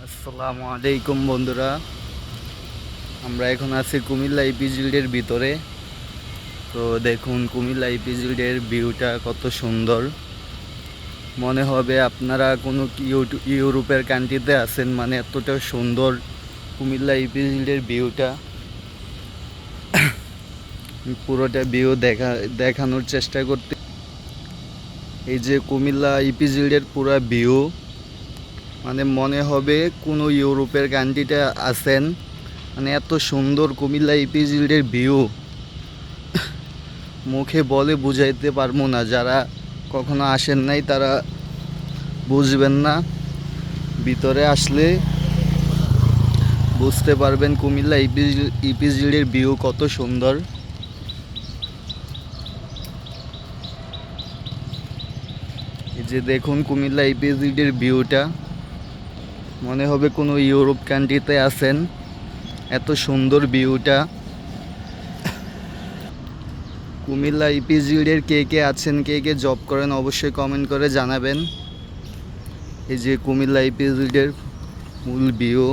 আসসালামু আলাইকুম বন্ধুরা, আমরা এখন আছি কুমিল্লা ইপিজেডের ভিতরে। তো দেখুন কুমিল্লা ইপিজেডের ভিউটা কত সুন্দর। মনে হবে আপনারা কোনো ইউরোপের কান্ট্রিতে আছেন, মানে এতটা সুন্দর কুমিল্লা ইপিজেডের ভিউটা। পুরোটা ভিউ দেখানোর চেষ্টা করতে। এই যে কুমিল্লা ইপিজেডের পুরো ভিউ, মানে মনে হবে কোনো ইউরোপের কান্ট্রিতে আছেন। মানে এত সুন্দর কুমিল্লা ইপিজেডের ভিউ, মুখে বলে বুঝাইতে পারবো না। যারা কখনো আসেন নাই তারা বুঝবেন না, ভিতরে আসলে বুঝতে পারবেন কুমিল্লা ইপিজেডের ভিউ কত সুন্দর। এই যে দেখুন কুমিল্লা ইপিজেডের ভিউটা, মনে হবে কোনো ইউরোপ কান্ট্রিতে আছেন, এত সুন্দর ভিউটা। কুমিল্লা ইপিজেডের কে কে আছেন, কে কে জব করেন, অবশ্যই কমেন্ট করে জানাবেন। এই যে কুমিল্লা ইপিজেডের মূল ভিউ।